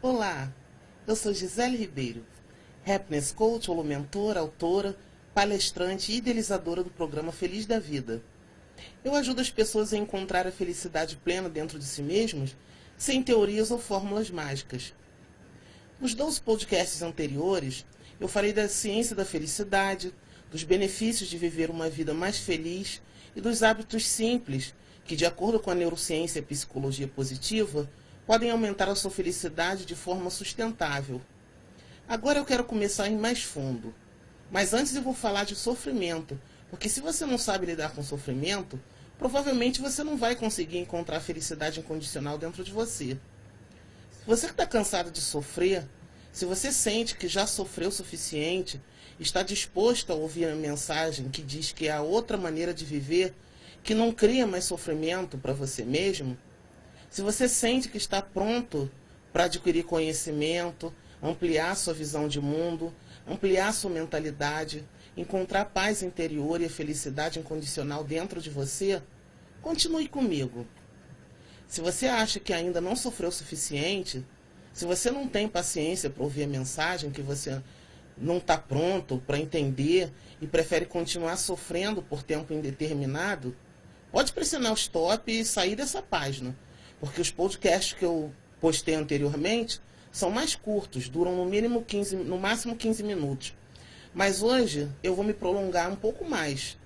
Olá, eu sou Gisele Ribeiro, Happiness Coach ou mentora, autora, palestrante e idealizadora do programa Feliz da Vida. Eu ajudo as pessoas a encontrar a felicidade plena dentro de si mesmos, sem teorias ou fórmulas mágicas. Nos 12 podcasts anteriores, eu falei da ciência da felicidade, dos benefícios de viver uma vida mais feliz e dos hábitos simples que, de acordo com a neurociência e a psicologia positiva, podem aumentar a sua felicidade de forma sustentável. Agora eu quero começar em mais fundo. Mas antes eu vou falar de sofrimento, porque se você não sabe lidar com sofrimento, provavelmente você não vai conseguir encontrar a felicidade incondicional dentro de você. Se você está cansado de sofrer, se você sente que já sofreu o suficiente, está disposto a ouvir a mensagem que diz que há outra maneira de viver, que não cria mais sofrimento para você mesmo, se você sente que está pronto para adquirir conhecimento, ampliar sua visão de mundo, ampliar sua mentalidade, encontrar paz interior e a felicidade incondicional dentro de você, continue comigo. Se você acha que ainda não sofreu o suficiente, se você não tem paciência para ouvir a mensagem, que você não está pronto para entender e prefere continuar sofrendo por tempo indeterminado, pode pressionar o stop e sair dessa página. Porque os podcasts que eu postei anteriormente são mais curtos, duram no máximo 15 minutos. Mas hoje eu vou me prolongar um pouco mais.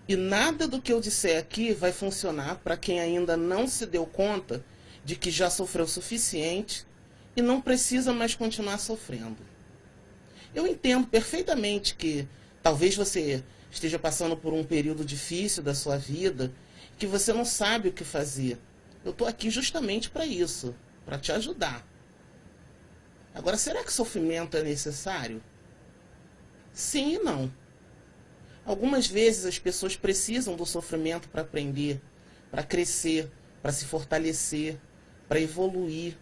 E nada do que eu disser aqui vai funcionar para quem ainda não se deu conta de que já sofreu o suficiente e não precisa mais continuar sofrendo. Eu entendo perfeitamente que talvez você esteja passando por um período difícil da sua vida, que você não sabe o que fazer. Eu estou aqui justamente para isso, para te ajudar. Agora, será que sofrimento é necessário? Sim e não. Algumas vezes as pessoas precisam do sofrimento para aprender, para crescer, para se fortalecer, para evoluir.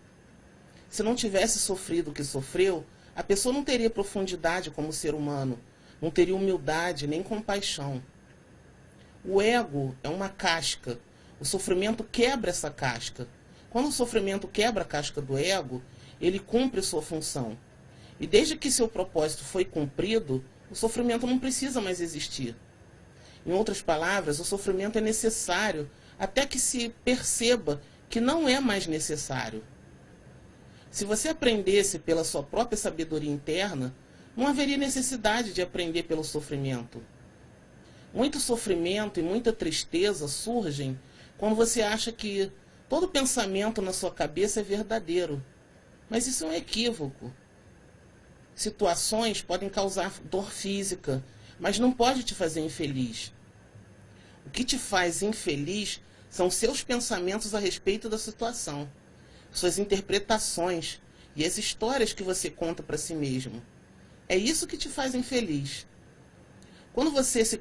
Se não tivesse sofrido o que sofreu, a pessoa não teria profundidade como ser humano, não teria humildade nem compaixão. O ego é uma casca. O sofrimento quebra essa casca. Quando o sofrimento quebra a casca do ego, ele cumpre sua função. E desde que seu propósito foi cumprido, o sofrimento não precisa mais existir. Em outras palavras, o sofrimento é necessário até que se perceba que não é mais necessário. Se você aprendesse pela sua própria sabedoria interna, não haveria necessidade de aprender pelo sofrimento. Muito sofrimento e muita tristeza surgem quando você acha que todo pensamento na sua cabeça é verdadeiro. Mas isso é um equívoco. Situações podem causar dor física, mas não pode te fazer infeliz. O que te faz infeliz são seus pensamentos a respeito da situação, suas interpretações e as histórias que você conta para si mesmo. É isso que te faz infeliz. Quando você se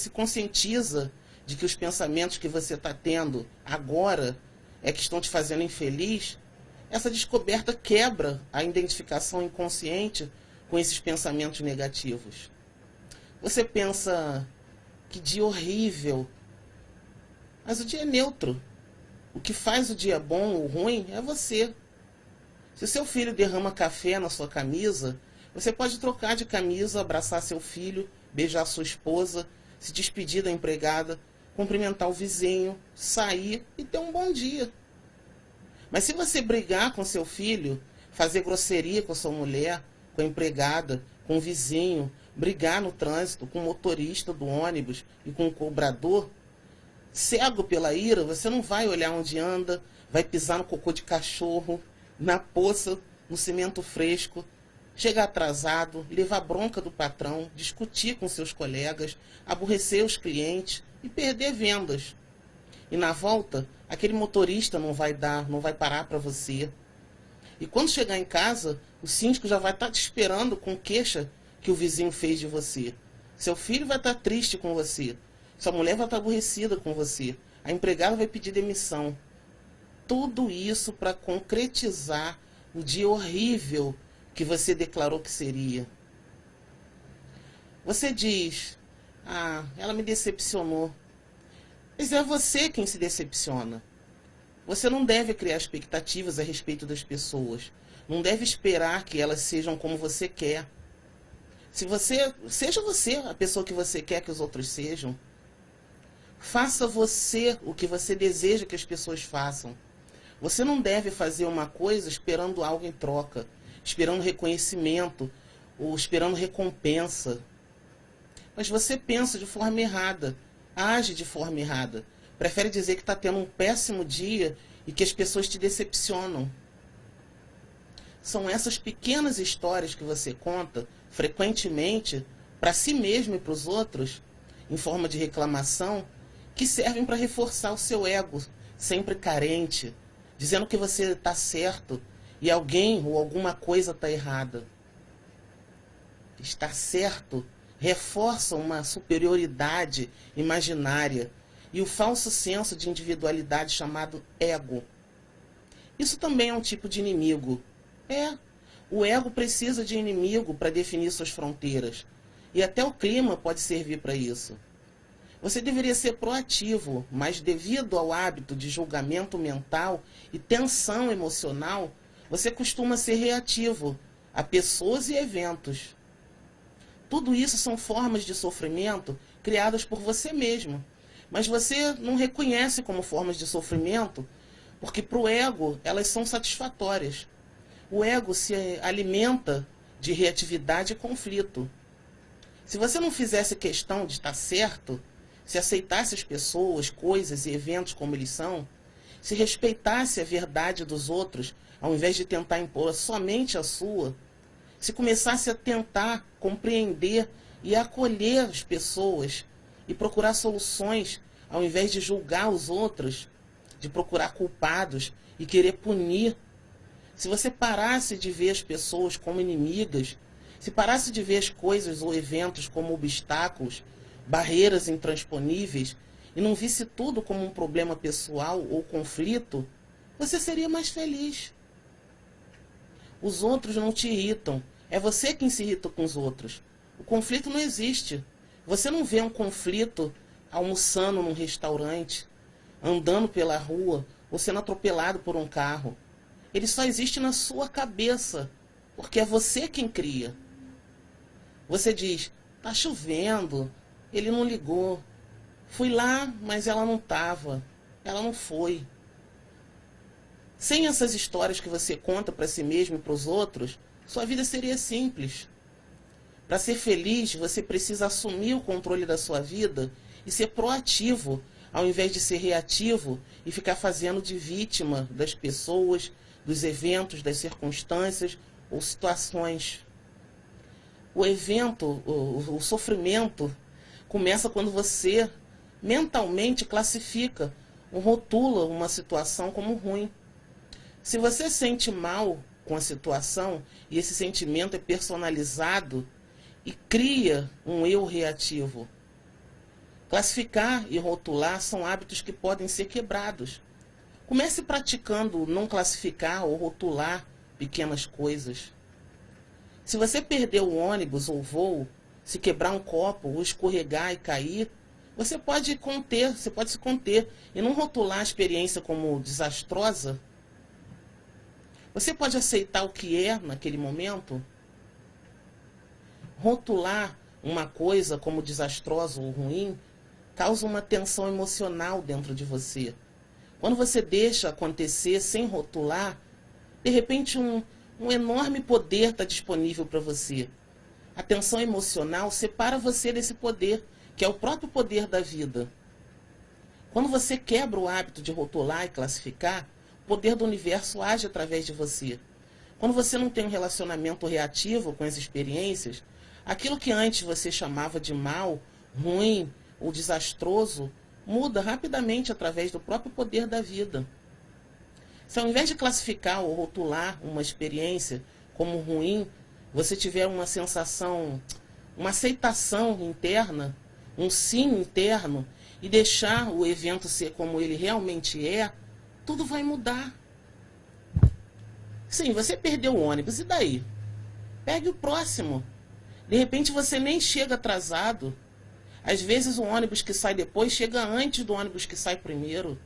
conscientiza de que os pensamentos que você está tendo agora é que estão te fazendo infeliz, essa descoberta quebra a identificação inconsciente com esses pensamentos negativos. Você pensa, que dia horrível, mas o dia é neutro. O que faz o dia bom ou ruim é você. Se o seu filho derrama café na sua camisa, você pode trocar de camisa, abraçar seu filho, beijar sua esposa, se despedir da empregada, cumprimentar o vizinho, sair e ter um bom dia. Mas se você brigar com seu filho, fazer grosseria com a sua mulher, com a empregada, com o vizinho, brigar no trânsito com o motorista do ônibus e com o cobrador, cego pela ira, você não vai olhar onde anda, vai pisar no cocô de cachorro, na poça, no cimento fresco, chegar atrasado, levar bronca do patrão, discutir com seus colegas, aborrecer os clientes e perder vendas. E na volta, aquele motorista não vai parar para você. E quando chegar em casa, o síndico já vai estar te esperando com queixa que o vizinho fez de você. Seu filho vai estar triste com você. Sua mulher vai estar aborrecida com você. A empregada vai pedir demissão. Tudo isso para concretizar o dia horrível que você declarou que seria. Você diz, ela me decepcionou. Mas é você quem se decepciona. Você não deve criar expectativas a respeito das pessoas. Não deve esperar que elas sejam como você quer. Seja você a pessoa que você quer que os outros sejam. Faça você o que você deseja que as pessoas façam. Você não deve fazer uma coisa esperando algo em troca, esperando reconhecimento ou esperando recompensa. Mas você pensa de forma errada, age de forma errada. Prefere dizer que está tendo um péssimo dia e que as pessoas te decepcionam. São essas pequenas histórias que você conta frequentemente para si mesmo e para os outros, em forma de reclamação, que servem para reforçar o seu ego, sempre carente, dizendo que você está certo e alguém ou alguma coisa está errada. Estar certo reforça uma superioridade imaginária e o falso senso de individualidade chamado ego. Isso também é um tipo de inimigo. O ego precisa de inimigo para definir suas fronteiras. E até o clima pode servir para isso. Você deveria ser proativo, mas devido ao hábito de julgamento mental e tensão emocional, você costuma ser reativo a pessoas e eventos. Tudo isso são formas de sofrimento criadas por você mesmo. Mas você não reconhece como formas de sofrimento, porque para o ego elas são satisfatórias. O ego se alimenta de reatividade e conflito. Se você não fizesse questão de estar certo, se aceitasse as pessoas, coisas e eventos como eles são, se respeitasse a verdade dos outros, ao invés de tentar impor somente a sua, se começasse a tentar compreender e acolher as pessoas e procurar soluções, ao invés de julgar os outros, de procurar culpados e querer punir, se você parasse de ver as pessoas como inimigas, se parasse de ver as coisas ou eventos como obstáculos, barreiras intransponíveis, e não visse tudo como um problema pessoal ou conflito, você seria mais feliz. Os outros não te irritam, é você quem se irrita com os outros. O conflito não existe. Você não vê um conflito almoçando num restaurante, andando pela rua ou sendo atropelado por um carro. Ele só existe na sua cabeça, porque é você quem cria. Você diz, tá chovendo, ele não ligou. Fui lá, mas ela não estava. Ela não foi. Sem essas histórias que você conta para si mesmo e para os outros, sua vida seria simples. Para ser feliz, você precisa assumir o controle da sua vida e ser proativo, ao invés de ser reativo e ficar fazendo de vítima das pessoas, dos eventos, das circunstâncias ou situações. O sofrimento começa quando você mentalmente classifica ou rotula uma situação como ruim. Se você sente mal com a situação e esse sentimento é personalizado e cria um eu reativo. Classificar e rotular são hábitos que podem ser quebrados. Comece praticando não classificar ou rotular pequenas coisas. Se você perder o ônibus ou o voo, se quebrar um copo ou escorregar e cair, você pode se conter e não rotular a experiência como desastrosa. Você pode aceitar o que é naquele momento? Rotular uma coisa como desastrosa ou ruim causa uma tensão emocional dentro de você. Quando você deixa acontecer sem rotular, de repente um enorme poder está disponível para você. A tensão emocional separa você desse poder, que é o próprio poder da vida. Quando você quebra o hábito de rotular e classificar, o poder do universo age através de você. Quando você não tem um relacionamento reativo com as experiências, aquilo que antes você chamava de mal, ruim ou desastroso, muda rapidamente através do próprio poder da vida. Se ao invés de classificar ou rotular uma experiência como ruim, você tiver uma sensação, uma aceitação interna, um sim interno, e deixar o evento ser como ele realmente é, tudo vai mudar. Sim, você perdeu o ônibus, e daí? Pegue o próximo. De repente você nem chega atrasado. Às vezes o ônibus que sai depois chega antes do ônibus que sai primeiro.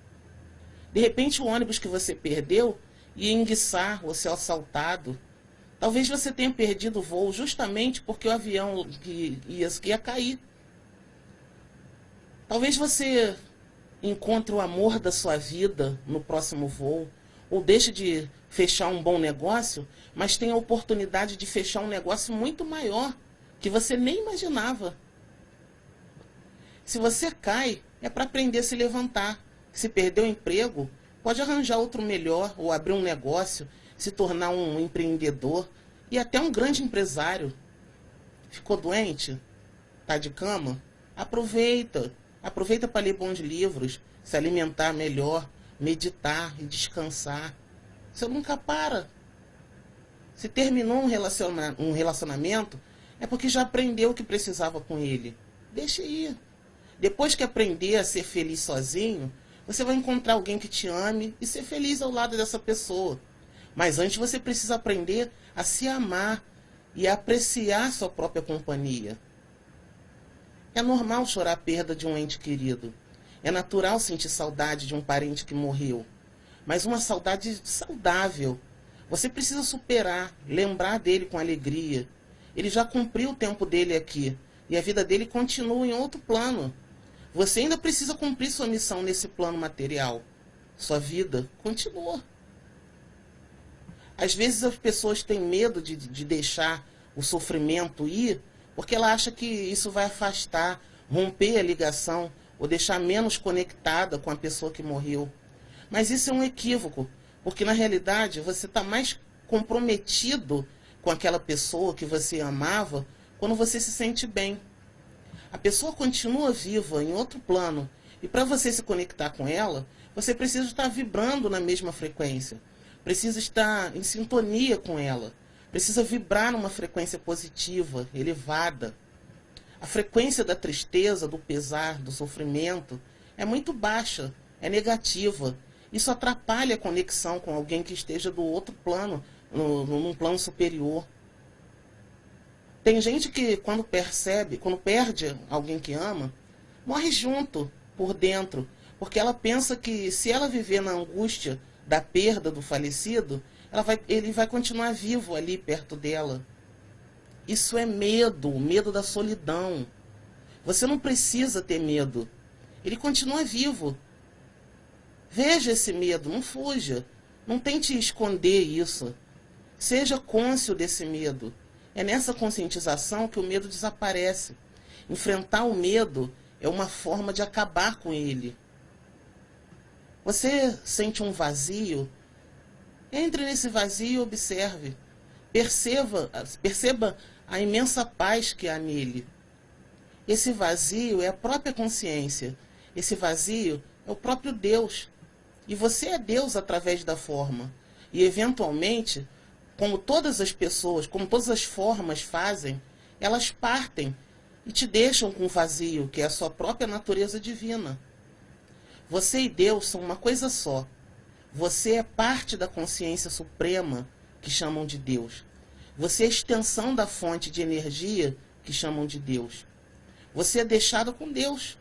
De repente o ônibus que você perdeu ia enguiçar ou ser assaltado. Talvez você tenha perdido o voo justamente porque o avião que ia cair. Talvez você encontre o amor da sua vida no próximo voo, ou deixe de fechar um bom negócio, mas tenha a oportunidade de fechar um negócio muito maior, que você nem imaginava. Se você cai, é para aprender a se levantar. Se perdeu o emprego, pode arranjar outro melhor, ou abrir um negócio, se tornar um empreendedor e até um grande empresário. Ficou doente? Está de cama? Aproveita. Aproveita para ler bons livros, se alimentar melhor, meditar e descansar. Você nunca para. Se terminou um relacionamento, é porque já aprendeu o que precisava com ele. Deixa ir. Depois que aprender a ser feliz sozinho, você vai encontrar alguém que te ame e ser feliz ao lado dessa pessoa. Mas antes você precisa aprender a se amar e a apreciar sua própria companhia. É normal chorar a perda de um ente querido. É natural sentir saudade de um parente que morreu. Mas uma saudade saudável. Você precisa superar, lembrar dele com alegria. Ele já cumpriu o tempo dele aqui. E a vida dele continua em outro plano. Você ainda precisa cumprir sua missão nesse plano material. Sua vida continua. Às vezes as pessoas têm medo de deixar o sofrimento ir, porque ela acha que isso vai afastar, romper a ligação, ou deixar menos conectada com a pessoa que morreu. Mas isso é um equívoco, porque na realidade você está mais comprometido com aquela pessoa que você amava quando você se sente bem. A pessoa continua viva em outro plano, e para você se conectar com ela, você precisa estar vibrando na mesma frequência. Precisa estar em sintonia com ela. Precisa vibrar numa frequência positiva, elevada. A frequência da tristeza, do pesar, do sofrimento é muito baixa, é negativa. Isso atrapalha a conexão com alguém que esteja do outro plano, num plano superior. Tem gente que quando perde alguém que ama, morre junto, por dentro, porque ela pensa que se ela viver na angústia da perda do falecido, ele vai continuar vivo ali perto dela. Isso é medo, o medo da solidão. Você não precisa ter medo. Ele continua vivo. Veja esse medo, não fuja. Não tente esconder isso. Seja cônscio desse medo. É nessa conscientização que o medo desaparece. Enfrentar o medo é uma forma de acabar com ele. Você sente um vazio? Entre nesse vazio e observe. Perceba a imensa paz que há nele. Esse vazio é a própria consciência. Esse vazio é o próprio Deus. E você é Deus através da forma. E eventualmente, como todas as pessoas, como todas as formas fazem, elas partem e te deixam com o vazio, que é a sua própria natureza divina. Você e Deus são uma coisa só. Você é parte da consciência suprema, que chamam de Deus. Você é a extensão da fonte de energia, que chamam de Deus. Você é deixado com Deus.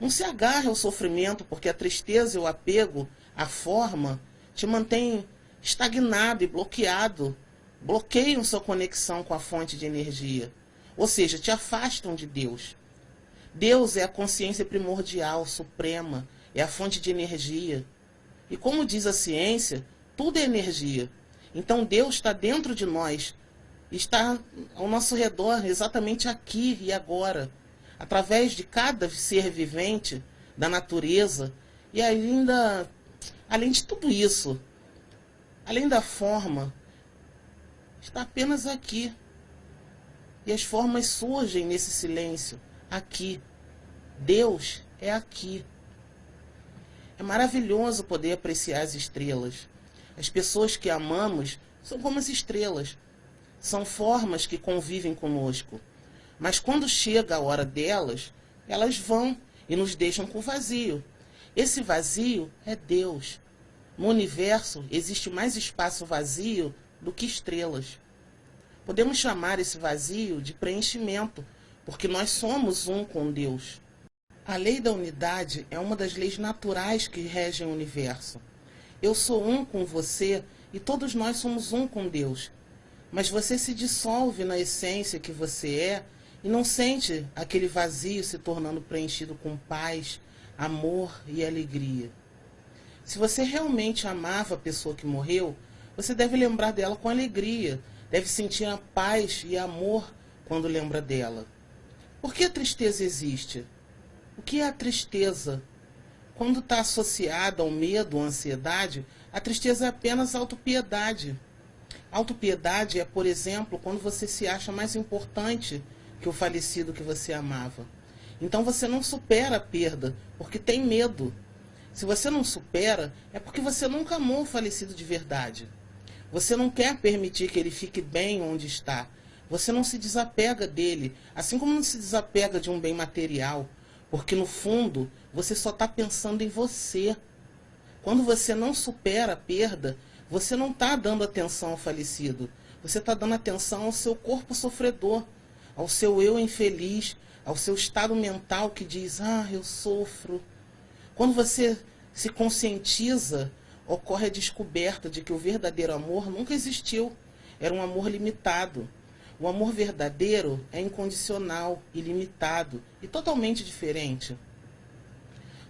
Não se agarre ao sofrimento, porque a tristeza e o apego à forma te mantém estagnado e bloqueado. Bloqueiam sua conexão com a fonte de energia. Ou seja, te afastam de Deus. Deus é a consciência primordial, suprema, é a fonte de energia. E como diz a ciência, tudo é energia. Então Deus está dentro de nós, está ao nosso redor, exatamente aqui e agora, através de cada ser vivente, da natureza, e ainda, além de tudo isso, além da forma, está apenas aqui. E as formas surgem nesse silêncio, aqui. Deus é aqui. É maravilhoso poder apreciar as estrelas. As pessoas que amamos são como as estrelas. São formas que convivem conosco. Mas quando chega a hora delas, elas vão e nos deixam com vazio. Esse vazio é Deus. No universo existe mais espaço vazio do que estrelas. Podemos chamar esse vazio de preenchimento, porque nós somos um com Deus. A lei da unidade é uma das leis naturais que regem o universo. Eu sou um com você e todos nós somos um com Deus. Mas você se dissolve na essência que você é e não sente aquele vazio se tornando preenchido com paz, amor e alegria. Se você realmente amava a pessoa que morreu, você deve lembrar dela com alegria, deve sentir a paz e amor quando lembra dela. Por que a tristeza existe? O que é a tristeza? Quando está associada ao medo ou à ansiedade, a tristeza é apenas autopiedade. Autopiedade é, por exemplo, quando você se acha mais importante que o falecido que você amava. Então você não supera a perda, porque tem medo. Se você não supera, é porque você nunca amou o falecido de verdade. Você não quer permitir que ele fique bem onde está. Você não se desapega dele, assim como não se desapega de um bem material, porque no fundo você só está pensando em você. Quando você não supera a perda, você não está dando atenção ao falecido. Você está dando atenção ao seu corpo sofredor, ao seu eu infeliz, ao seu estado mental que diz, eu sofro. Quando você se conscientiza, ocorre a descoberta de que o verdadeiro amor nunca existiu. Era um amor limitado. O amor verdadeiro é incondicional, ilimitado e totalmente diferente.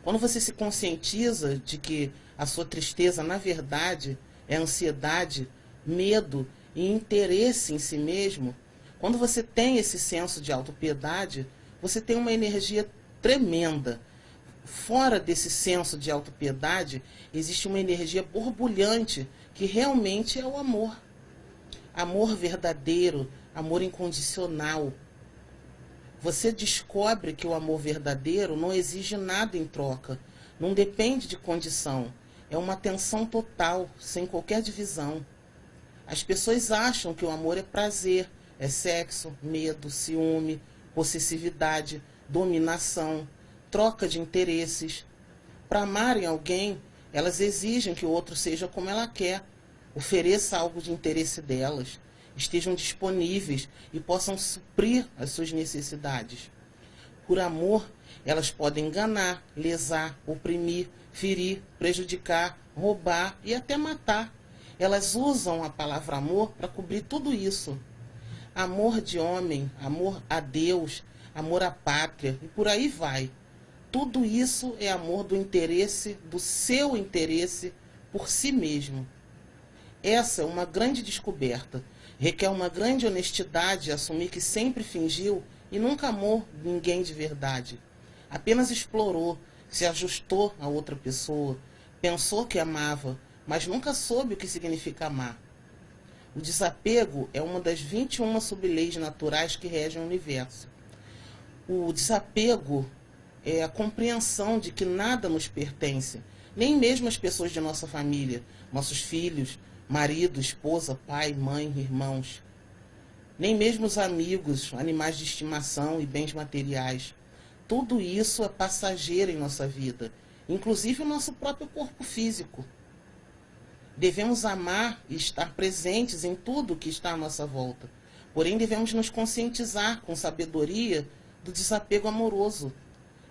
Quando você se conscientiza de que a sua tristeza, na verdade, é ansiedade, medo e interesse em si mesmo, quando você tem esse senso de autopiedade, você tem uma energia tremenda. Fora desse senso de autopiedade, existe uma energia borbulhante que realmente é o amor. Amor verdadeiro, amor incondicional. Você descobre que o amor verdadeiro não exige nada em troca, não depende de condição. É uma atenção total, sem qualquer divisão. As pessoas acham que o amor é prazer, é sexo, medo, ciúme, possessividade, dominação, troca de interesses. Para amarem alguém, elas exigem que o outro seja como ela quer, ofereça algo de interesse delas, estejam disponíveis e possam suprir as suas necessidades. Por amor, elas podem enganar, lesar, oprimir, ferir, prejudicar, roubar e até matar. Elas usam a palavra amor para cobrir tudo isso. Amor de homem, amor a Deus, amor à pátria e por aí vai. Tudo isso é amor do interesse, do seu interesse por si mesmo. Essa é uma grande descoberta. Requer uma grande honestidade assumir que sempre fingiu e nunca amou ninguém de verdade. Apenas explorou, se ajustou a outra pessoa, pensou que amava, mas nunca soube o que significa amar. O desapego é uma das 21 sub-leis naturais que regem o universo. O desapego é a compreensão de que nada nos pertence, nem mesmo as pessoas de nossa família, nossos filhos, marido, esposa, pai, mãe, irmãos. Nem mesmo os amigos, animais de estimação e bens materiais. Tudo isso é passageiro em nossa vida, inclusive o nosso próprio corpo físico. Devemos amar e estar presentes em tudo que está à nossa volta. Porém, devemos nos conscientizar com sabedoria do desapego amoroso.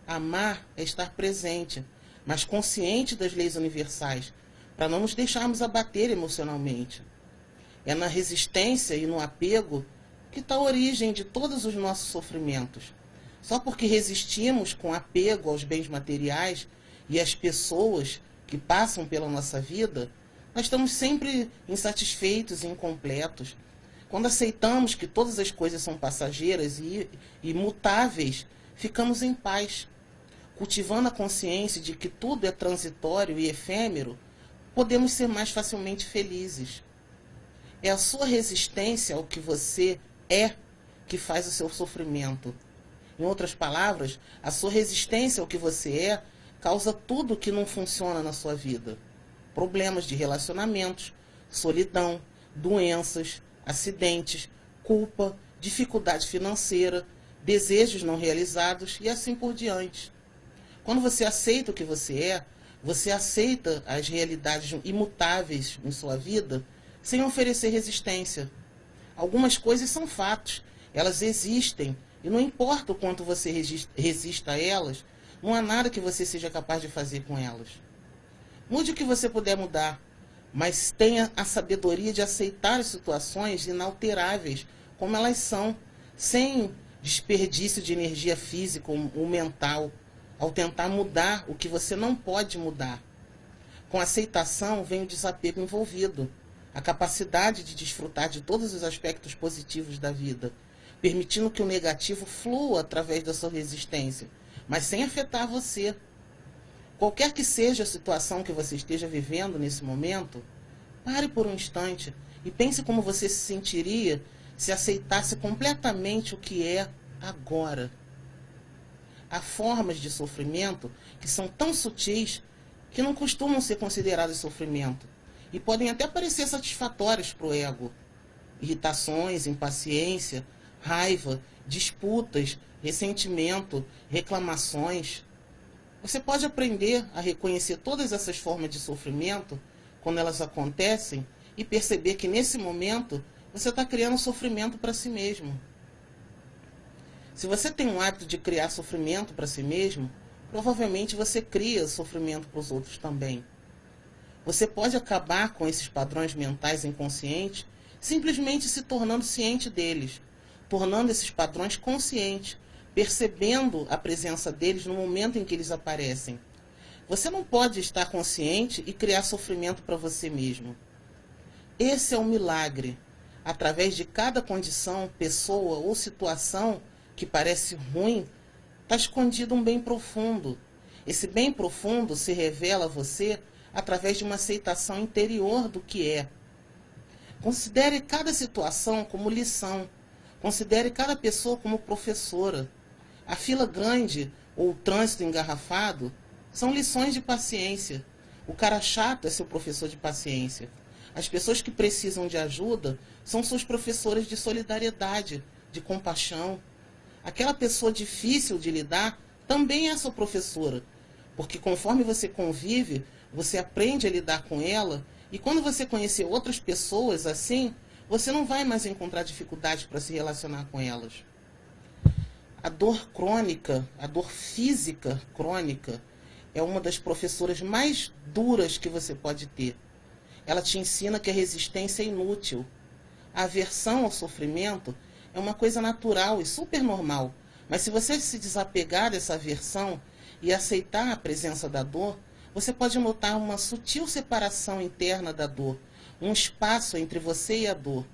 Amar é estar presente, mas consciente das leis universais, para não nos deixarmos abater emocionalmente. É na resistência e no apego que está a origem de todos os nossos sofrimentos. Só porque resistimos com apego aos bens materiais e às pessoas que passam pela nossa vida, nós estamos sempre insatisfeitos e incompletos. Quando aceitamos que todas as coisas são passageiras e imutáveis, ficamos em paz. Cultivando a consciência de que tudo é transitório e efêmero, podemos ser mais facilmente felizes. É a sua resistência ao que você é que faz o seu sofrimento. Em outras palavras, a sua resistência ao que você é causa tudo que não funciona na sua vida. Problemas de relacionamentos, solidão, doenças, acidentes, culpa, dificuldade financeira, desejos não realizados e assim por diante. Quando você aceita o que você aceita as realidades imutáveis em sua vida sem oferecer resistência. Algumas coisas são fatos, elas existem, e não importa o quanto você resista a elas, Não há nada que você seja capaz de fazer com elas. Mude o que você puder mudar, mas tenha a sabedoria de aceitar as situações inalteráveis como elas são, sem desperdício de energia física ou mental, ao tentar mudar o que você não pode mudar. Com aceitação vem o desapego envolvido, a capacidade de desfrutar de todos os aspectos positivos da vida, permitindo que o negativo flua através da sua resistência, mas sem afetar você. Qualquer que seja a situação que você esteja vivendo nesse momento, pare por um instante e pense como você se sentiria se aceitasse completamente o que é agora. Há formas de sofrimento que são tão sutis que não costumam ser consideradas sofrimento e podem até parecer satisfatórias para o ego. Irritações, impaciência, raiva, disputas, ressentimento, reclamações. Você pode aprender a reconhecer todas essas formas de sofrimento quando elas acontecem e perceber que nesse momento você está criando sofrimento para si mesmo. Se você tem o hábito de criar sofrimento para si mesmo, provavelmente você cria sofrimento para os outros também. Você pode acabar com esses padrões mentais inconscientes simplesmente se tornando ciente deles, tornando esses padrões conscientes, percebendo a presença deles no momento em que eles aparecem. Você não pode estar consciente e criar sofrimento para você mesmo. Esse é o milagre. Através de cada condição, pessoa ou situação que parece ruim, está escondido um bem profundo. Esse bem profundo se revela a você através de uma aceitação interior do que é. Considere cada situação como lição. Considere cada pessoa como professora. A fila grande ou o trânsito engarrafado são lições de paciência. O cara chato é seu professor de paciência. As pessoas que precisam de ajuda são suas professoras de solidariedade, de compaixão. Aquela pessoa difícil de lidar também é sua professora, porque conforme você convive, você aprende a lidar com ela, e quando você conhecer outras pessoas assim, você não vai mais encontrar dificuldade para se relacionar com elas. A dor crônica, a dor física crônica, é uma das professoras mais duras que você pode ter. Ela te ensina que a resistência é inútil. A aversão ao sofrimento é uma coisa natural e super normal, mas se você se desapegar dessa aversão e aceitar a presença da dor, você pode notar uma sutil separação interna da dor, um espaço entre você e a dor.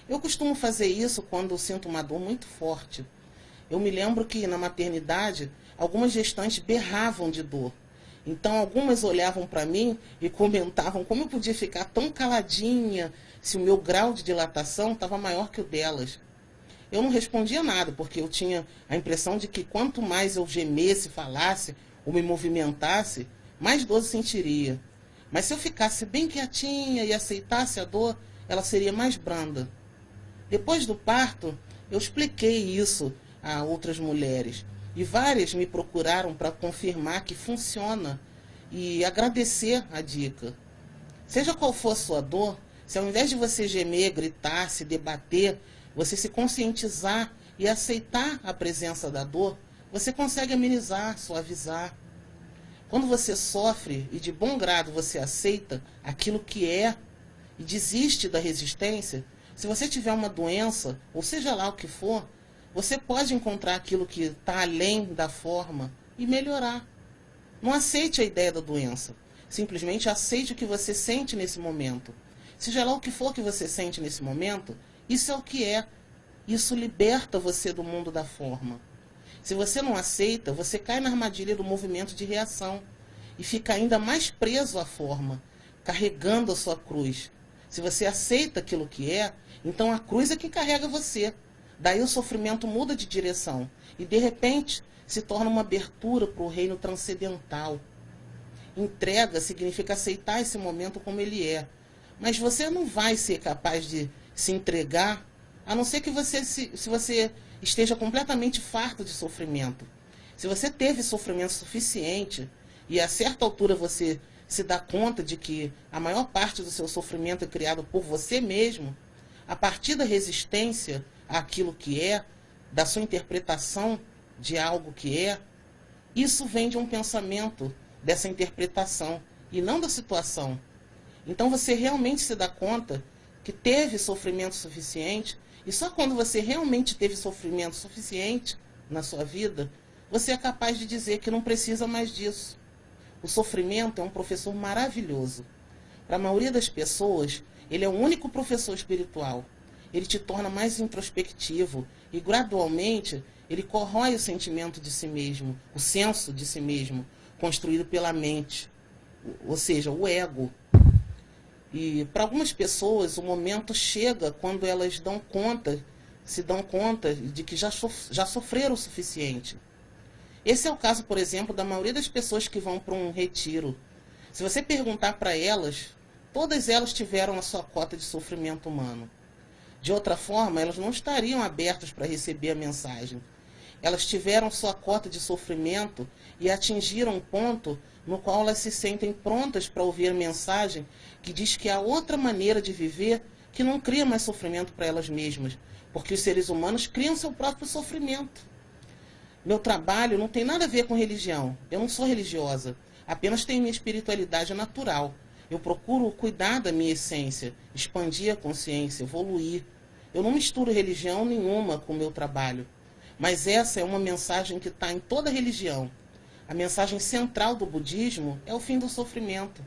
Eu costumo fazer isso quando sinto uma dor muito forte. Eu me lembro que na maternidade, algumas gestantes berravam de dor. Então algumas olhavam para mim e comentavam como eu podia ficar tão caladinha se o meu grau de dilatação estava maior que o delas. Eu não respondia nada, porque eu tinha a impressão de que quanto mais eu gemesse, falasse ou me movimentasse, mais dor eu sentiria. Mas se eu ficasse bem quietinha e aceitasse a dor, ela seria mais branda. Depois do parto, eu expliquei isso a outras mulheres. E várias me procuraram para confirmar que funciona e agradecer a dica. Seja qual for a sua dor, se ao invés de você gemer, gritar, se debater, você se conscientizar e aceitar a presença da dor, você consegue amenizar, suavizar. Quando você sofre e de bom grado você aceita aquilo que é e desiste da resistência, se você tiver uma doença, ou seja lá o que for, você pode encontrar aquilo que está além da forma e melhorar. Não aceite a ideia da doença. Simplesmente aceite o que você sente nesse momento. Seja lá o que for que você sente nesse momento, isso é o que é. Isso liberta você do mundo da forma. Se você não aceita, você cai na armadilha do movimento de reação e fica ainda mais preso à forma, carregando a sua cruz. Se você aceita aquilo que é, então a cruz é que carrega você. Daí o sofrimento muda de direção e, de repente, se torna uma abertura para o reino transcendental. Entrega significa aceitar esse momento como ele é. Mas você não vai ser capaz de se entregar, a não ser que se você esteja completamente farto de sofrimento. Se você teve sofrimento suficiente e a certa altura você se dá conta de que a maior parte do seu sofrimento é criado por você mesmo, a partir da resistência àquilo que é, da sua interpretação de algo que é, Isso vem de um pensamento, dessa interpretação, e não da situação. Então você realmente se dá conta que teve sofrimento suficiente, e só quando você realmente teve sofrimento suficiente na sua vida, você é capaz de dizer que não precisa mais disso. O sofrimento é um professor maravilhoso. Para a maioria das pessoas, ele é o único professor espiritual. Ele te torna mais introspectivo e, gradualmente, ele corrói o sentimento de si mesmo, o senso de si mesmo, construído pela mente, ou seja, o ego. E para algumas pessoas, o momento chega quando elas se dão conta de que já sofreram o suficiente. Esse é o caso, por exemplo, da maioria das pessoas que vão para um retiro. Se você perguntar para elas, todas elas tiveram a sua cota de sofrimento humano. De outra forma, elas não estariam abertas para receber a mensagem. Elas tiveram sua cota de sofrimento e atingiram um ponto no qual elas se sentem prontas para ouvir a mensagem que diz que há outra maneira de viver que não cria mais sofrimento para elas mesmas, porque os seres humanos criam seu próprio sofrimento. Meu trabalho não tem nada a ver com religião. Eu não sou religiosa. Apenas tenho minha espiritualidade natural. Eu procuro cuidar da minha essência, expandir a consciência, evoluir. Eu não misturo religião nenhuma com o meu trabalho. Mas essa é uma mensagem que está em toda religião. A mensagem central do budismo é o fim do sofrimento.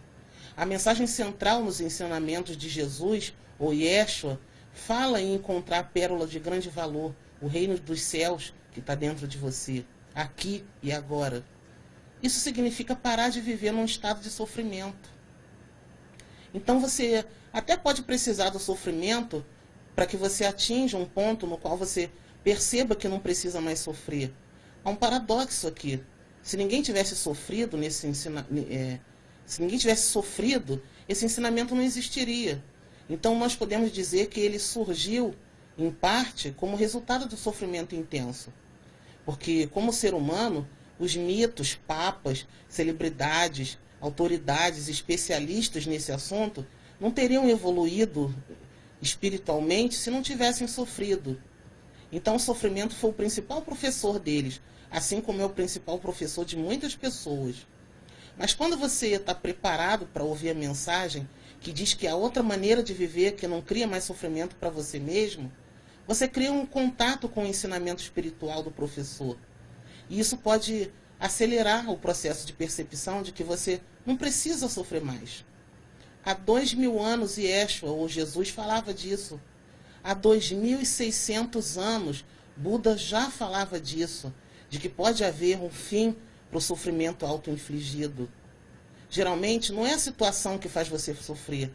A mensagem central nos ensinamentos de Jesus, ou Yeshua, fala em encontrar a pérola de grande valor, o reino dos céus que está dentro de você, aqui e agora. Isso significa parar de viver num estado de sofrimento. Então você até pode precisar do sofrimento para que você atinja um ponto no qual você perceba que não precisa mais sofrer. Há um paradoxo aqui. Se ninguém tivesse sofrido se ninguém tivesse sofrido, esse ensinamento não existiria. Então nós podemos dizer que ele surgiu, em parte, como resultado do sofrimento intenso. Porque, como ser humano, os mitos, papas, celebridades, autoridades, especialistas nesse assunto, não teriam evoluído espiritualmente se não tivessem sofrido. Então o sofrimento foi o principal professor deles, assim como é o principal professor de muitas pessoas. Mas quando você está preparado para ouvir a mensagem que diz que há outra maneira de viver que não cria mais sofrimento para você mesmo, você cria um contato com o ensinamento espiritual do professor. E isso pode acelerar o processo de percepção de que você não precisa sofrer mais. Há 2000 anos, Yeshua, ou Jesus, falava disso. Há 2600 anos, Buda já falava disso, de que pode haver um fim para o sofrimento autoinfligido. Geralmente, não é a situação que faz você sofrer,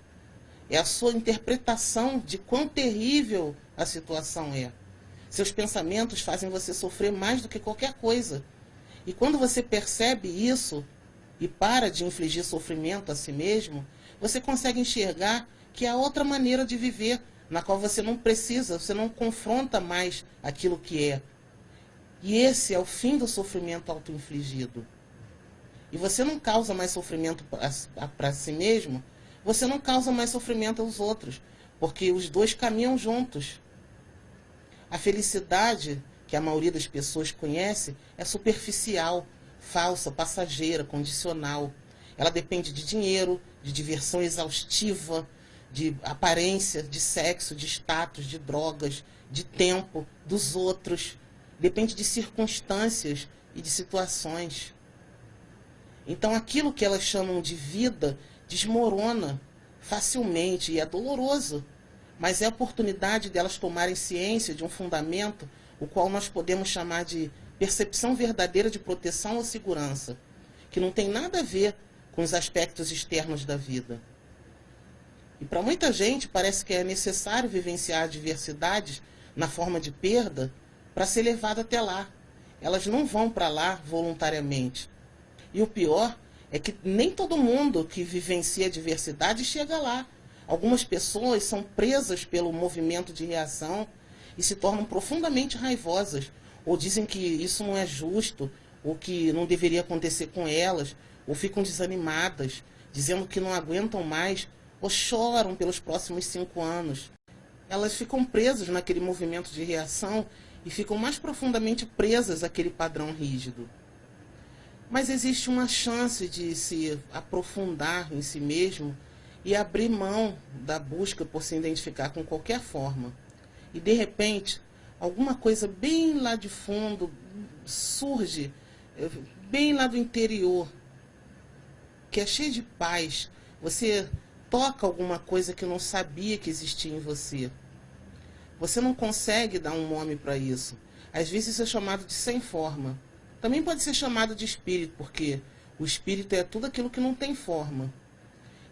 é a sua interpretação de quão terrível a situação é. Seus pensamentos fazem você sofrer mais do que qualquer coisa. E quando você percebe isso e para de infligir sofrimento a si mesmo, você consegue enxergar que há outra maneira de viver, na qual você não precisa, você não confronta mais aquilo que é. E esse é o fim do sofrimento autoinfligido. E você não causa mais sofrimento para si mesmo, você não causa mais sofrimento aos outros, porque os dois caminham juntos. A felicidade que a maioria das pessoas conhece é superficial, falsa, passageira, condicional. Ela depende de dinheiro, de diversão exaustiva, de aparência, de sexo, de status, de drogas, de tempo, dos outros. Depende de circunstâncias e de situações. Então aquilo que elas chamam de vida desmorona facilmente e é doloroso. Mas é a oportunidade delas tomarem ciência de um fundamento, o qual nós podemos chamar de percepção verdadeira de proteção ou segurança, que não tem nada a ver com os aspectos externos da vida. E para muita gente parece que é necessário vivenciar adversidades na forma de perda para ser levado até lá. Elas não vão para lá voluntariamente. E o pior é que nem todo mundo que vivencia adversidade chega lá. Algumas pessoas são presas pelo movimento de reação e se tornam profundamente raivosas, ou dizem que isso não é justo, ou que não deveria acontecer com elas, ou ficam desanimadas, dizendo que não aguentam mais, ou choram pelos próximos 5 anos. Elas ficam presas naquele movimento de reação e ficam mais profundamente presas àquele padrão rígido. Mas existe uma chance de se aprofundar em si mesmo e abrir mão da busca por se identificar com qualquer forma. E de repente, alguma coisa bem lá de fundo surge, bem lá do interior, que é cheio de paz. Você toca alguma coisa que não sabia que existia em você. Você não consegue dar um nome para isso. Às vezes isso é chamado de sem forma. Também pode ser chamado de espírito, porque o espírito é tudo aquilo que não tem forma.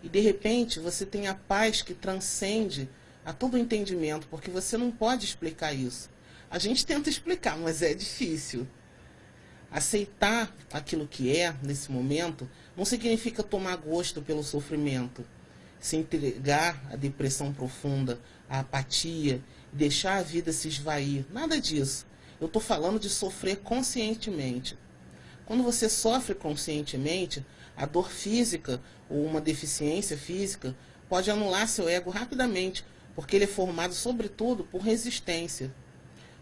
E de repente você tem a paz que transcende a todo o entendimento, porque você não pode explicar isso. A gente tenta explicar, mas é difícil. Aceitar aquilo que é, nesse momento, não significa tomar gosto pelo sofrimento. Se entregar à depressão profunda, à apatia, deixar a vida se esvair. Nada disso. Eu estou falando de sofrer conscientemente. Quando você sofre conscientemente, a dor física ou uma deficiência física pode anular seu ego rapidamente, porque ele é formado, sobretudo, por resistência.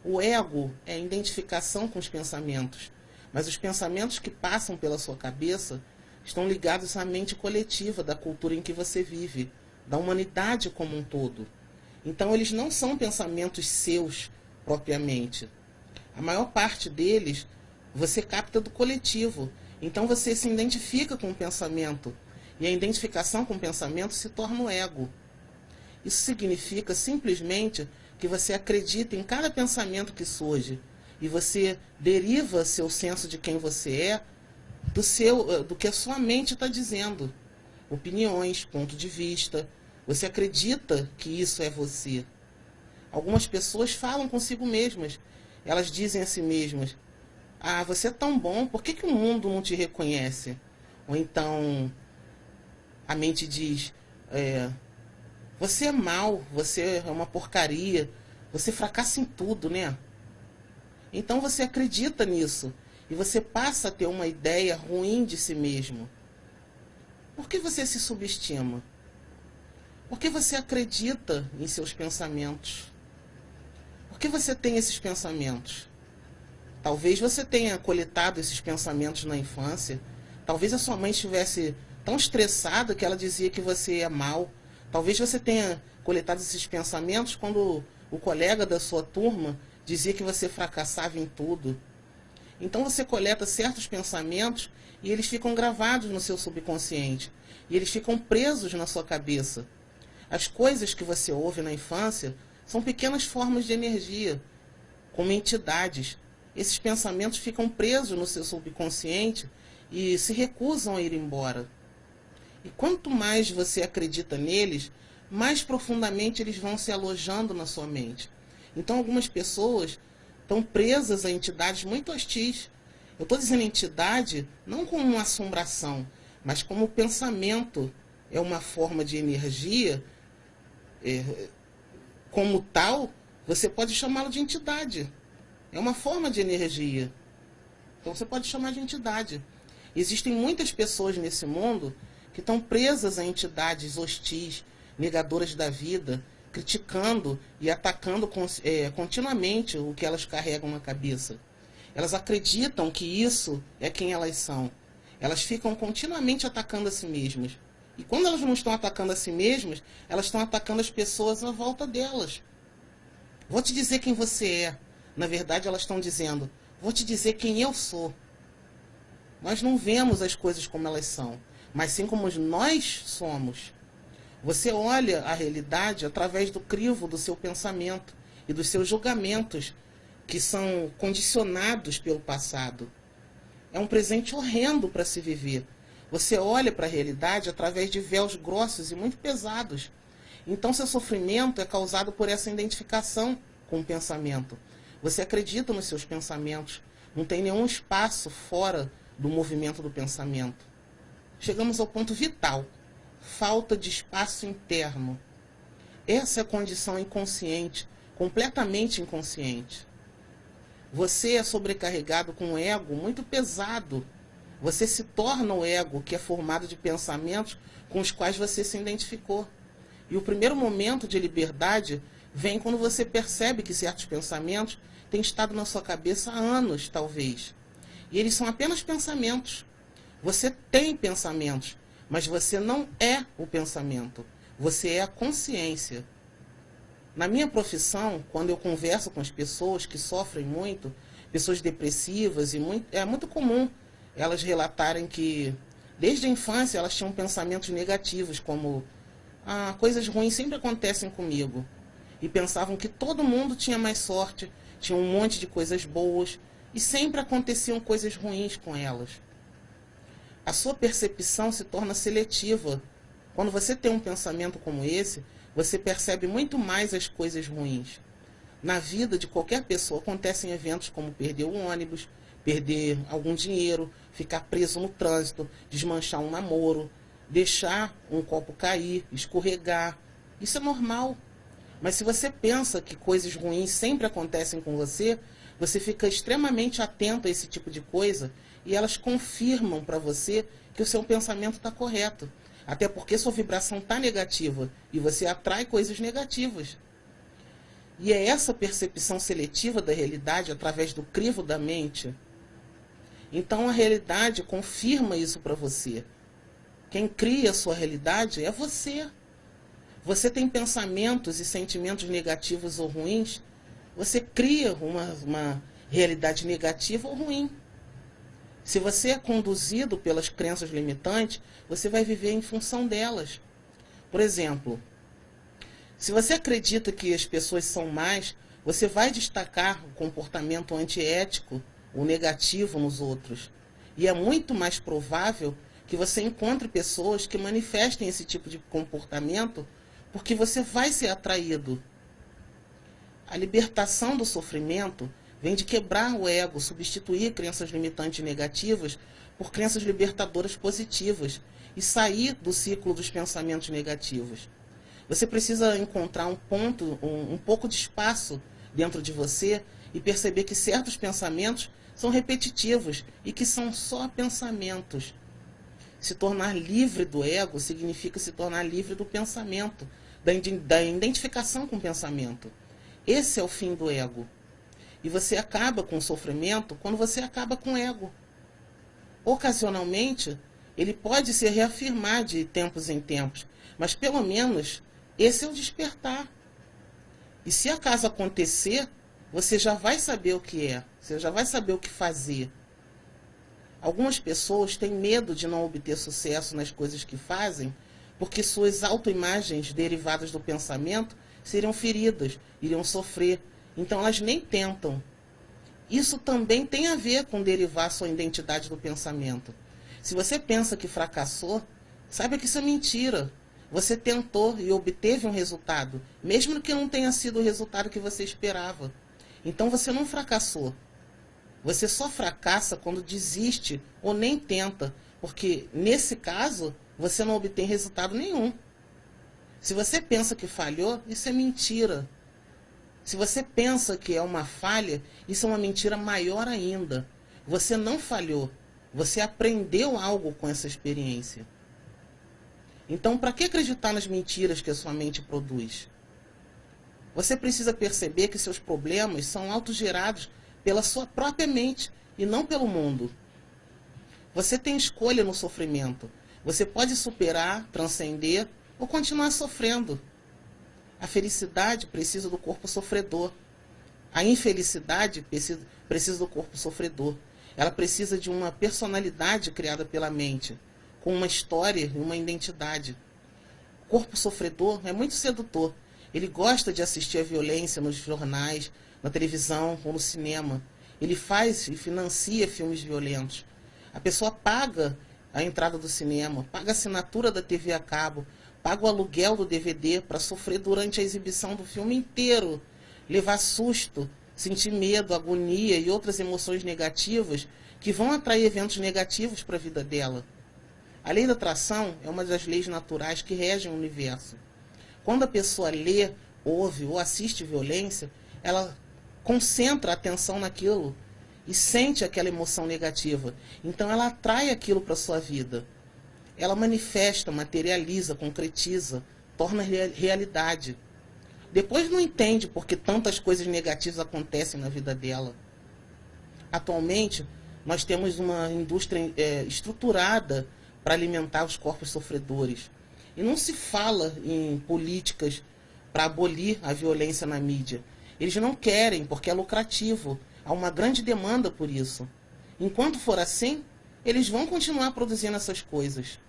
O ego é a identificação com os pensamentos, mas os pensamentos que passam pela sua cabeça estão ligados à mente coletiva da cultura em que você vive, da humanidade como um todo. Então, eles não são pensamentos seus propriamente. A maior parte deles você capta do coletivo. Então você se identifica com o pensamento. E a identificação com o pensamento se torna o ego. Isso significa simplesmente que você acredita em cada pensamento que surge. E você deriva seu senso de quem você é do que a sua mente está dizendo. Opiniões, ponto de vista. Você acredita que isso é você. Algumas pessoas falam consigo mesmas. Elas dizem a si mesmas: ah, você é tão bom, por que o mundo não te reconhece? Ou então a mente diz: você é mau, você é uma porcaria, você fracassa em tudo, né? Então você acredita nisso e você passa a ter uma ideia ruim de si mesmo. Por que você se subestima? Por que você acredita em seus pensamentos? Por que você tem esses pensamentos? Talvez você tenha coletado esses pensamentos na infância. Talvez a sua mãe estivesse tão estressada que ela dizia que você é mau. Talvez você tenha coletado esses pensamentos quando o colega da sua turma dizia que você fracassava em tudo. Então você coleta certos pensamentos e eles ficam gravados no seu subconsciente. E eles ficam presos na sua cabeça. As coisas que você ouve na infância são pequenas formas de energia, como entidades. Esses pensamentos ficam presos no seu subconsciente e se recusam a ir embora. E quanto mais você acredita neles, mais profundamente eles vão se alojando na sua mente. Então algumas pessoas estão presas a entidades muito hostis. Eu estou dizendo entidade não como uma assombração, mas como o pensamento é uma forma de energia. Como tal, você pode chamá-lo de entidade. É uma forma de energia. Então você pode chamar de entidade. Existem muitas pessoas nesse mundo que estão presas a entidades hostis, negadoras da vida, criticando e atacando continuamente o que elas carregam na cabeça. Elas acreditam que isso é quem elas são. Elas ficam continuamente atacando a si mesmas. E quando elas não estão atacando a si mesmas, elas estão atacando as pessoas à volta delas. Vou te dizer quem você é. Na verdade, elas estão dizendo: vou te dizer quem eu sou. Nós não vemos as coisas como elas são, mas sim como nós somos. Você olha a realidade através do crivo do seu pensamento e dos seus julgamentos, que são condicionados pelo passado. É um presente horrendo para se viver. Você olha para a realidade através de véus grossos e muito pesados. Então seu sofrimento é causado por essa identificação com o pensamento. Você acredita nos seus pensamentos. Não tem nenhum espaço fora do movimento do pensamento. Chegamos ao ponto vital. Falta de espaço interno. Essa é a condição inconsciente, completamente inconsciente. Você é sobrecarregado com um ego muito pesado. Você se torna o ego, que é formado de pensamentos com os quais você se identificou. E o primeiro momento de liberdade vem quando você percebe que certos pensamentos têm estado na sua cabeça há anos, talvez. E eles são apenas pensamentos. Você tem pensamentos, mas você não é o pensamento. Você é a consciência. Na minha profissão, quando eu converso com as pessoas que sofrem muito, pessoas depressivas, é muito comum elas relatarem que, desde a infância, elas tinham pensamentos negativos, como coisas ruins sempre acontecem comigo. E pensavam que todo mundo tinha mais sorte, tinha um monte de coisas boas, e sempre aconteciam coisas ruins com elas. A sua percepção se torna seletiva. Quando você tem um pensamento como esse, você percebe muito mais as coisas ruins. Na vida de qualquer pessoa acontecem eventos como perder o ônibus, perder algum dinheiro, ficar preso no trânsito, desmanchar um namoro, deixar um copo cair, escorregar. Isso é normal. Mas se você pensa que coisas ruins sempre acontecem com você, você fica extremamente atento a esse tipo de coisa e elas confirmam para você que o seu pensamento está correto. Até porque sua vibração está negativa e você atrai coisas negativas. E é essa percepção seletiva da realidade através do crivo da mente. Então a realidade confirma isso para você. Quem cria a sua realidade é você. Você tem pensamentos e sentimentos negativos ou ruins, você cria uma realidade negativa ou ruim. Se você é conduzido pelas crenças limitantes, você vai viver em função delas. Por exemplo, se você acredita que as pessoas são más, você vai destacar o comportamento antiético ou negativo nos outros. E é muito mais provável que você encontre pessoas que manifestem esse tipo de comportamento, porque você vai ser atraído. A libertação do sofrimento vem de quebrar o ego, substituir crenças limitantes negativas por crenças libertadoras positivas e sair do ciclo dos pensamentos negativos. Você precisa encontrar um pouco de espaço dentro de você e perceber que certos pensamentos são repetitivos e que são só pensamentos. Se tornar livre do ego significa se tornar livre do pensamento, da identificação com o pensamento. Esse é o fim do ego. E você acaba com o sofrimento quando você acaba com o ego. Ocasionalmente, ele pode se reafirmar de tempos em tempos, mas pelo menos esse é o despertar. E se acaso acontecer, você já vai saber o que é, você já vai saber o que fazer. Algumas pessoas têm medo de não obter sucesso nas coisas que fazem, porque suas autoimagens derivadas do pensamento seriam feridas, iriam sofrer. Então elas nem tentam. Isso também tem a ver com derivar sua identidade do pensamento. Se você pensa que fracassou, saiba que isso é mentira. Você tentou e obteve um resultado, mesmo que não tenha sido o resultado que você esperava. Então você não fracassou. Você só fracassa quando desiste ou nem tenta, porque nesse caso você não obtém resultado nenhum. Se você pensa que falhou, isso é mentira. Se você pensa que é uma falha, isso é uma mentira maior ainda. Você não falhou, você aprendeu algo com essa experiência. Então, para que acreditar nas mentiras que a sua mente produz? Você precisa perceber que seus problemas são autogerados pela sua própria mente e não pelo mundo. Você tem escolha no sofrimento. Você pode superar, transcender ou continuar sofrendo. A felicidade precisa do corpo sofredor. A infelicidade precisa do corpo sofredor. Ela precisa de uma personalidade criada pela mente, com uma história e uma identidade. O corpo sofredor é muito sedutor. Ele gosta de assistir a violência nos jornais, na televisão ou no cinema. Ele faz e financia filmes violentos. A pessoa paga a entrada do cinema, paga a assinatura da TV a cabo, paga o aluguel do DVD para sofrer durante a exibição do filme inteiro, levar susto, sentir medo, agonia e outras emoções negativas que vão atrair eventos negativos para a vida dela. A lei da atração é uma das leis naturais que regem o universo. Quando a pessoa lê, ouve ou assiste violência, ela concentra a atenção naquilo e sente aquela emoção negativa. Então ela atrai aquilo para a sua vida. Ela manifesta, materializa, concretiza, torna realidade. Depois não entende por que tantas coisas negativas acontecem na vida dela. Atualmente, nós temos uma indústria estruturada para alimentar os corpos sofredores. E não se fala em políticas para abolir a violência na mídia. Eles não querem, porque é lucrativo. Há uma grande demanda por isso. Enquanto for assim, eles vão continuar produzindo essas coisas.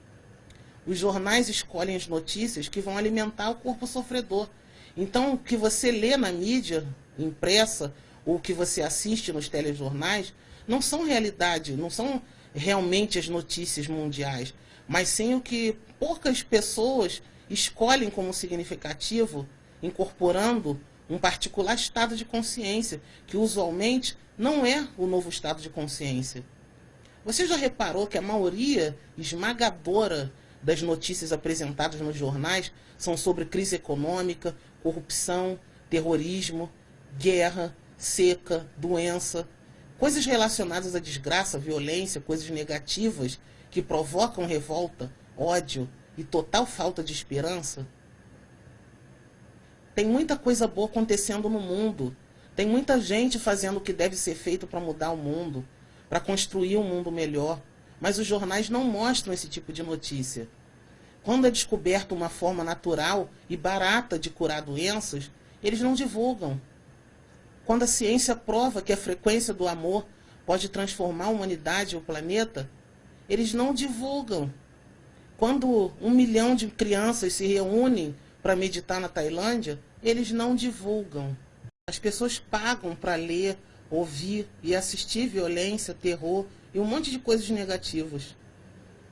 Os jornais escolhem as notícias que vão alimentar o corpo sofredor. Então, o que você lê na mídia impressa ou o que você assiste nos telejornais não são realidade, não são realmente as notícias mundiais, mas sim o que poucas pessoas escolhem como significativo, incorporando um particular estado de consciência, que usualmente não é o novo estado de consciência. Você já reparou que a maioria esmagadora das notícias apresentadas nos jornais são sobre crise econômica, corrupção, terrorismo, guerra, seca, doença, coisas relacionadas à desgraça, violência, coisas negativas que provocam revolta, ódio e total falta de esperança? Tem muita coisa boa acontecendo no mundo. Tem muita gente fazendo o que deve ser feito para mudar o mundo, para construir um mundo melhor. Mas os jornais não mostram esse tipo de notícia. Quando é descoberta uma forma natural e barata de curar doenças, eles não divulgam. Quando a ciência prova que a frequência do amor pode transformar a humanidade e o planeta, eles não divulgam. Quando 1 milhão de crianças se reúnem para meditar na Tailândia, eles não divulgam. As pessoas pagam para ler, ouvir e assistir violência, terror e um monte de coisas negativas.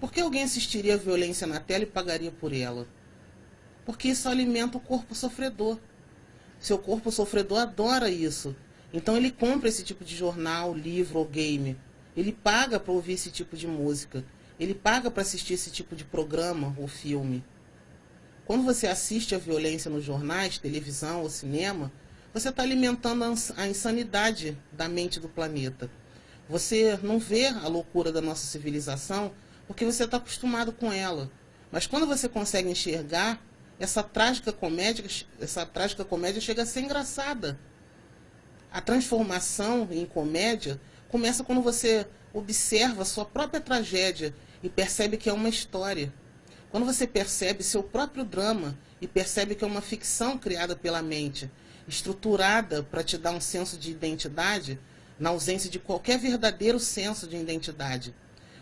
Por que alguém assistiria a violência na tela e pagaria por ela? Porque isso alimenta o corpo sofredor. Seu corpo sofredor adora isso. Então ele compra esse tipo de jornal, livro ou game. Ele paga para ouvir esse tipo de música. Ele paga para assistir esse tipo de programa ou filme. Quando você assiste a violência nos jornais, televisão ou cinema, você está alimentando a insanidade da mente do planeta. Você não vê a loucura da nossa civilização porque você está acostumado com ela. Mas quando você consegue enxergar, essa trágica comédia chega a ser engraçada. A transformação em comédia começa quando você observa a sua própria tragédia e percebe que é uma história. Quando você percebe seu próprio drama e percebe que é uma ficção criada pela mente, estruturada para te dar um senso de identidade, na ausência de qualquer verdadeiro senso de identidade.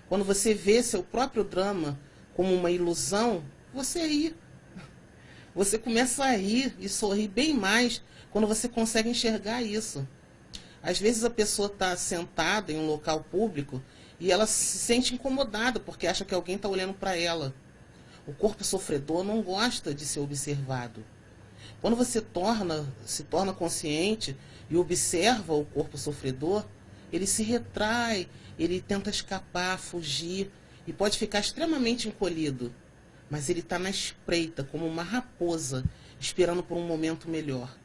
Quando você vê seu próprio drama como uma ilusão, você ri. Você começa a rir e sorrir bem mais quando você consegue enxergar isso. Às vezes a pessoa está sentada em um local público e ela se sente incomodada porque acha que alguém está olhando para ela. O corpo sofredor não gosta de ser observado. Quando você se torna consciente e observa o corpo sofredor, ele se retrai, ele tenta escapar, fugir e pode ficar extremamente encolhido. Mas ele está na espreita, como uma raposa, esperando por um momento melhor.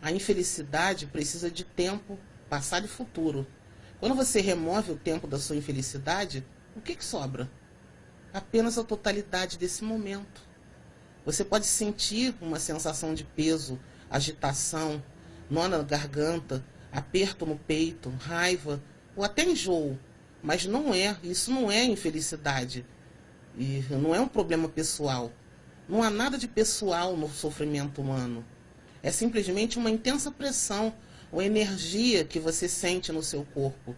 A infelicidade precisa de tempo, passado e futuro. Quando você remove o tempo da sua infelicidade, o que sobra? Apenas a totalidade desse momento. Você pode sentir uma sensação de peso, agitação, nó na garganta, aperto no peito, raiva ou até enjoo. Mas isso não é infelicidade. E não é um problema pessoal. Não há nada de pessoal no sofrimento humano. É simplesmente uma intensa pressão ou energia que você sente no seu corpo.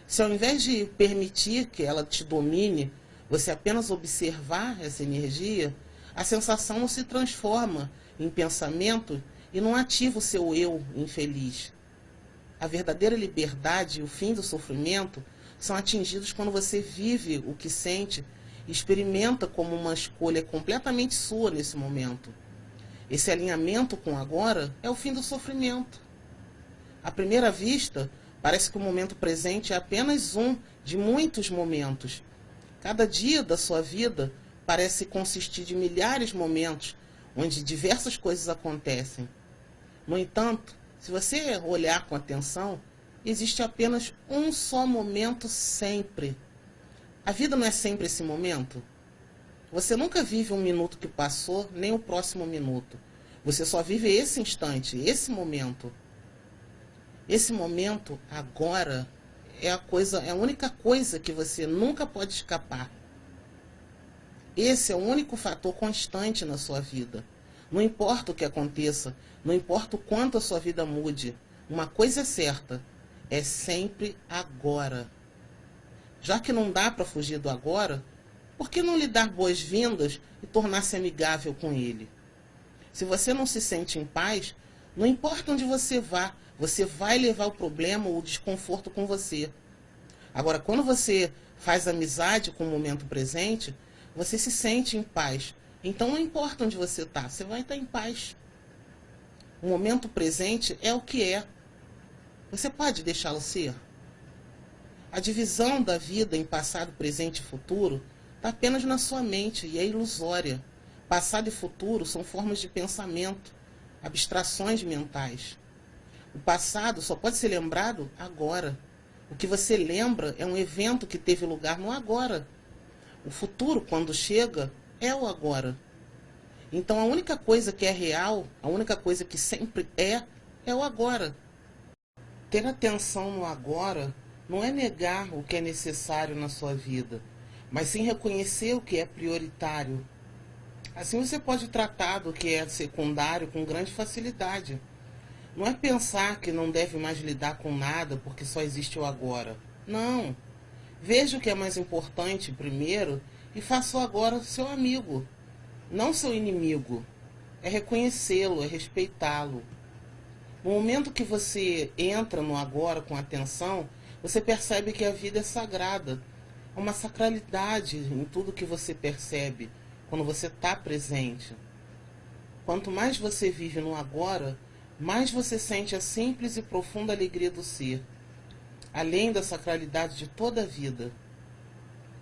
Se ao invés de permitir que ela te domine, você apenas observar essa energia, a sensação não se transforma em pensamento e não ativa o seu eu infeliz. A verdadeira liberdade e o fim do sofrimento são atingidos quando você vive o que sente e experimenta como uma escolha completamente sua nesse momento. Esse alinhamento com o agora é o fim do sofrimento. À primeira vista, parece que o momento presente é apenas um de muitos momentos. Cada dia da sua vida parece consistir de milhares de momentos onde diversas coisas acontecem. No entanto, se você olhar com atenção, existe apenas um só momento sempre. A vida não é sempre esse momento? Você nunca vive um minuto que passou, nem o próximo minuto. Você só vive esse instante, esse momento. Esse momento, agora, é a única coisa que você nunca pode escapar. Esse é o único fator constante na sua vida. Não importa o que aconteça, não importa o quanto a sua vida mude, uma coisa é certa, é sempre agora. Já que não dá para fugir do agora, por que não lhe dar boas-vindas e tornar-se amigável com ele? Se você não se sente em paz, não importa onde você vai levar o problema ou o desconforto com você. Agora, quando você faz amizade com o momento presente, você se sente em paz. Então não importa onde você está, você vai estar em paz. O momento presente é o que é. Você pode deixá-lo ser? A divisão da vida em passado, presente e futuro está apenas na sua mente e é ilusória. Passado e futuro são formas de pensamento, abstrações mentais. O passado só pode ser lembrado agora. O que você lembra é um evento que teve lugar no agora. O futuro, quando chega, é o agora. Então a única coisa que é real, a única coisa que sempre é o agora. Ter atenção no agora não é negar o que é necessário na sua vida, mas sim reconhecer o que é prioritário. Assim você pode tratar do que é secundário com grande facilidade. Não é pensar que não deve mais lidar com nada porque só existe o agora. Não. Veja o que é mais importante primeiro e faça o agora seu amigo, não seu inimigo. É reconhecê-lo, é respeitá-lo. No momento que você entra no agora com atenção, você percebe que a vida é sagrada. Há uma sacralidade em tudo que você percebe quando você está presente. Quanto mais você vive no agora, mais você sente a simples e profunda alegria do ser, além da sacralidade de toda a vida.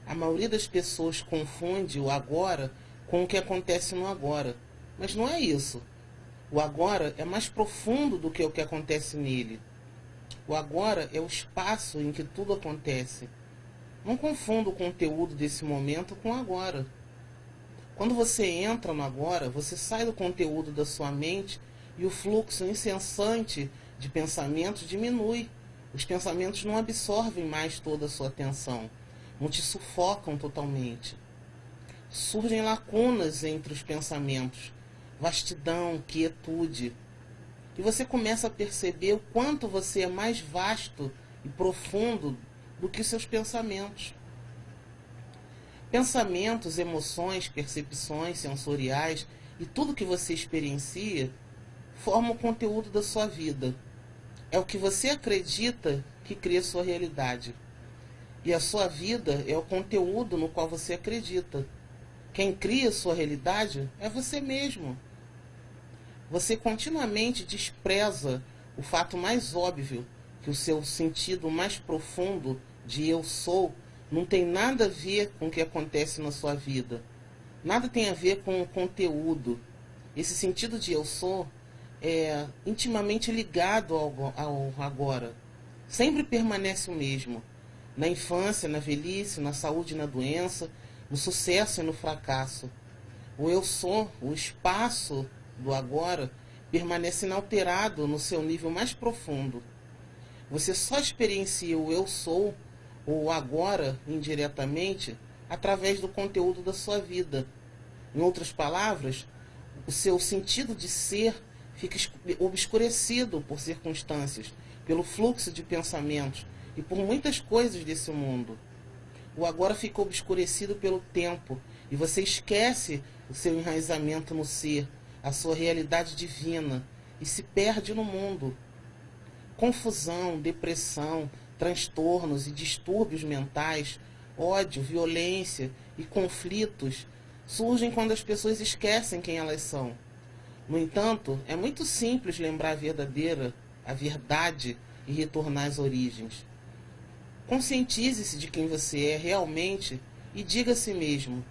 A maioria das pessoas confunde o agora com o que acontece no agora, mas não é isso. O agora é mais profundo do que o que acontece nele. O agora é o espaço em que tudo acontece. Não confunda o conteúdo desse momento com o agora. Quando você entra no agora, você sai do conteúdo da sua mente e o fluxo incessante de pensamentos diminui. Os pensamentos não absorvem mais toda a sua atenção, não te sufocam totalmente. Surgem lacunas entre os pensamentos, vastidão, quietude. E você começa a perceber o quanto você é mais vasto e profundo do que seus pensamentos. Pensamentos, emoções, percepções sensoriais e tudo que você experiencia formam o conteúdo da sua vida. É o que você acredita que cria sua realidade. E a sua vida é o conteúdo no qual você acredita. Quem cria sua realidade é você mesmo. Você continuamente despreza o fato mais óbvio, que o seu sentido mais profundo de eu sou não tem nada a ver com o que acontece na sua vida. Nada tem a ver com o conteúdo. Esse sentido de eu sou é intimamente ligado ao agora. Sempre permanece o mesmo. Na infância, na velhice, na saúde e na doença, no sucesso e no fracasso. O eu sou, o espaço do agora, permanece inalterado no seu nível mais profundo. Você só experiencia o eu sou, ou o agora, indiretamente, através do conteúdo da sua vida. Em outras palavras, o seu sentido de ser fica obscurecido por circunstâncias, pelo fluxo de pensamentos e por muitas coisas desse mundo. O agora fica obscurecido pelo tempo e você esquece o seu enraizamento no ser, a sua realidade divina, e se perde no mundo. Confusão, depressão, transtornos e distúrbios mentais, ódio, violência e conflitos surgem quando as pessoas esquecem quem elas são. No entanto, é muito simples lembrar a verdade e retornar às origens. Conscientize-se de quem você é realmente e diga a si mesmo: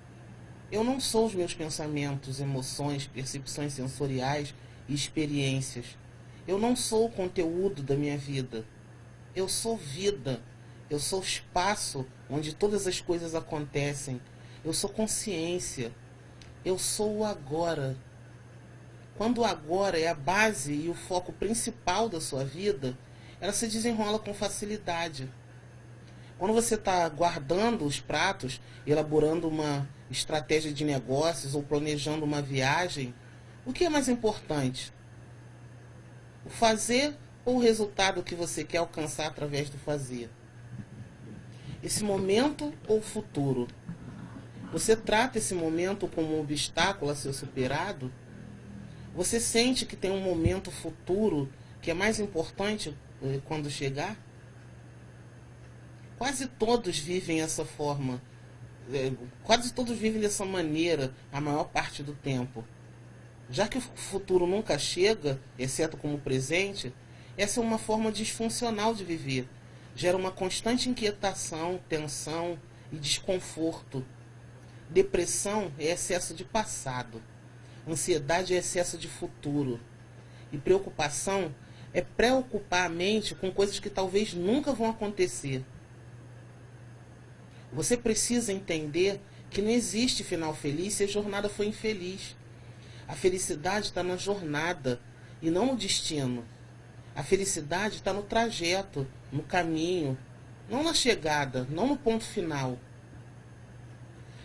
eu não sou os meus pensamentos, emoções, percepções sensoriais e experiências. Eu não sou o conteúdo da minha vida. Eu sou vida. Eu sou espaço onde todas as coisas acontecem. Eu sou consciência. Eu sou o agora. Quando o agora é a base e o foco principal da sua vida, ela se desenrola com facilidade. Quando você está guardando os pratos, elaborando uma estratégia de negócios ou planejando uma viagem, o que é mais importante? O fazer ou o resultado que você quer alcançar através do fazer? Esse momento ou o futuro? Você trata esse momento como um obstáculo a ser superado? Você sente que tem um momento futuro que é mais importante quando chegar? Quase todos vivem essa forma. Quase todos vivem dessa maneira a maior parte do tempo. Já que o futuro nunca chega, exceto como presente, essa é uma forma disfuncional de viver. Gera uma constante inquietação, tensão e desconforto. Depressão é excesso de passado. Ansiedade é excesso de futuro. E preocupação é preocupar a mente com coisas que talvez nunca vão acontecer. Você precisa entender que não existe final feliz se a jornada foi infeliz. A felicidade está na jornada e não no destino. A felicidade está no trajeto, no caminho, não na chegada, não no ponto final.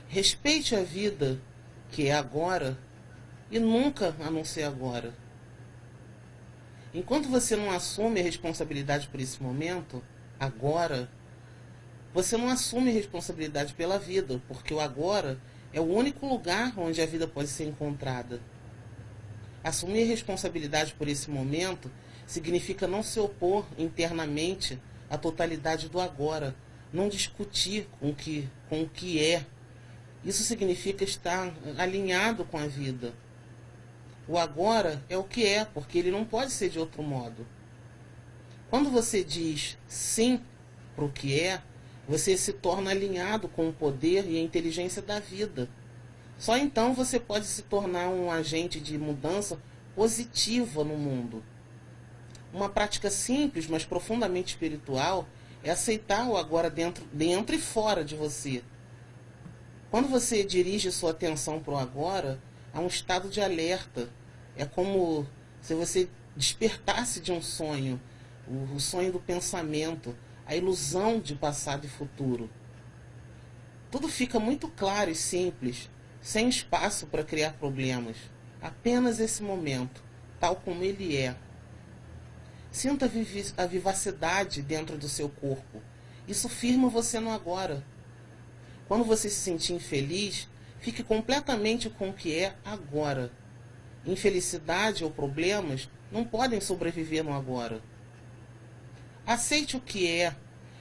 Respeite a vida, que é agora, e nunca a não ser agora. Enquanto você não assume a responsabilidade por esse momento, agora, você não assume responsabilidade pela vida, porque o agora é o único lugar onde a vida pode ser encontrada. Assumir responsabilidade por esse momento significa não se opor internamente à totalidade do agora, não discutir com o que é. Isso significa estar alinhado com a vida. O agora é o que é, porque ele não pode ser de outro modo. Quando você diz sim para o que é, você se torna alinhado com o poder e a inteligência da vida. Só então você pode se tornar um agente de mudança positiva no mundo. Uma prática simples, mas profundamente espiritual, é aceitar o agora dentro e fora de você. Quando você dirige sua atenção para o agora, há um estado de alerta. É como se você despertasse de um sonho, o sonho do pensamento, a ilusão de passado e futuro. Tudo fica muito claro e simples, sem espaço para criar problemas. Apenas esse momento, tal como ele é. Sinta a vivacidade dentro do seu corpo. Isso firma você no agora. Quando você se sentir infeliz, fique completamente com o que é agora. Infelicidade ou problemas não podem sobreviver no agora. Aceite o que é,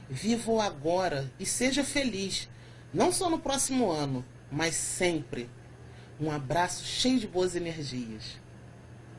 viva o agora e seja feliz, não só no próximo ano, mas sempre. Um abraço cheio de boas energias.